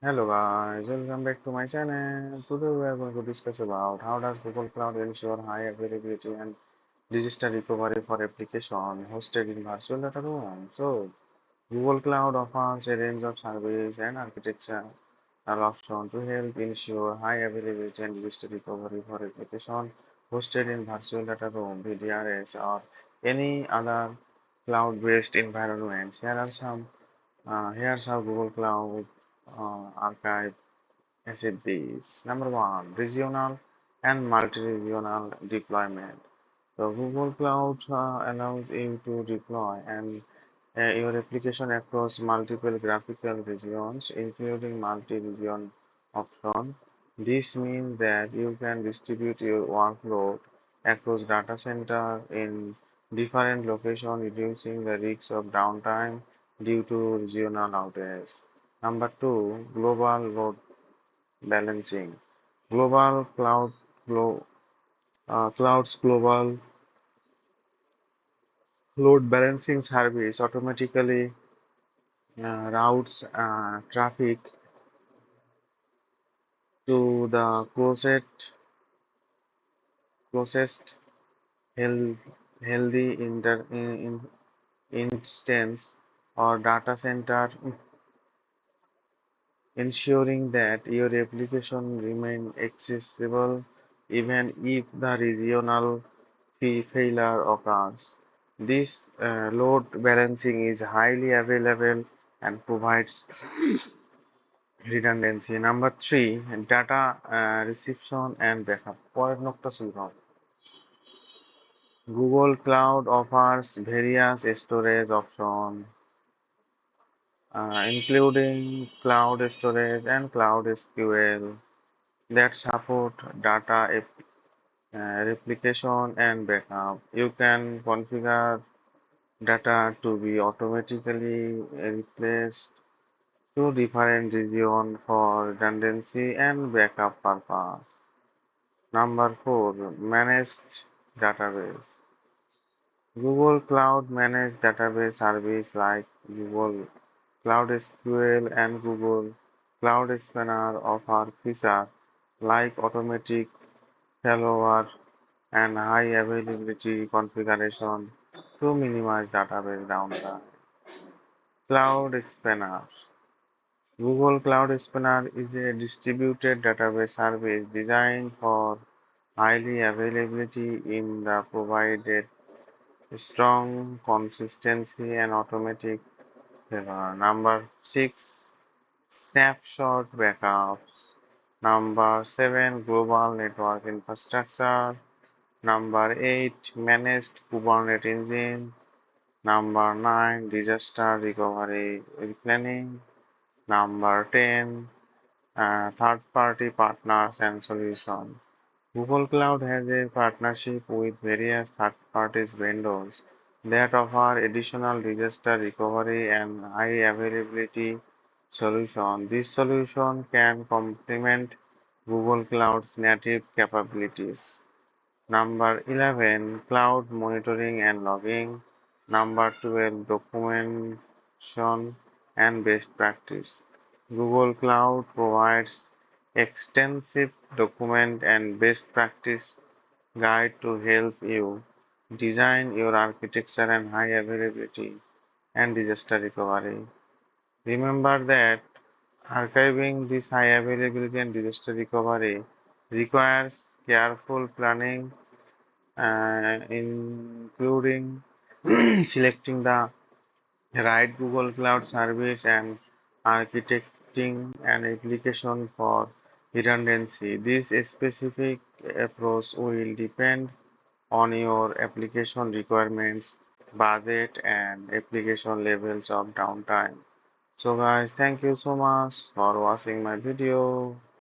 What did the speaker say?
Hello guys, welcome back to my channel. Today we are going to discuss about how does Google Cloud ensure high availability and disaster recovery for application hosted in virtual data room. So Google Cloud offers a range of service and architectural options to help ensure high availability and disaster recovery for application hosted in virtual data room, VDRs, or any other cloud-based environments. Here's how Google Cloud Archive SFDs. Number one, regional and multi-regional deployment. So Google Cloud allows you to deploy and your application across multiple graphical regions, including multi-region option. This means that you can distribute your workload across data center in different locations, reducing the risk of downtime due to regional outage. Number two, global load balancing. Global cloud's global load balancing service automatically routes traffic to the closest health, healthy instance or data center, ensuring that your application remain accessible even if the regional failure occurs. This load balancing is highly available and provides redundancy. Number three, data reception and backup. পরের নোটটা শুরু করো। Google Cloud offers various storage options, including cloud storage and cloud SQL that support data replication and backup. You can configure data to be automatically replaced to different regions for redundancy and backup purpose. Number four, managed database. Google Cloud managed database service like Google Cloud SQL and Google Cloud Spanner offer features like automatic failover and high availability configuration to minimize database downtime. Cloud Spanner. Google Cloud Spanner is a distributed database service designed for highly availability in the provided strong consistency and automatic favor. Number six, snapshot backups. Number seven, global network infrastructure. Number eight, managed Kubernetes engine. Number nine, disaster recovery planning. Number 10, third-party partners and solutions. Google Cloud has a partnership with various third-party vendors that offer additional disaster recovery and high availability solutions. This solution can complement Google Cloud's native capabilities. Number 11, cloud monitoring and logging. Number 12, documentation and best practice. Google Cloud provides extensive document and best practice guide to help you design your architecture and high availability and disaster recovery. Remember that archiving this high availability and disaster recovery requires careful planning, including selecting the right Google Cloud service and architecting an application for redundancy. This specific approach will depend on your application requirements, budget, and application levels of downtime. So guys, thank you so much for watching my video.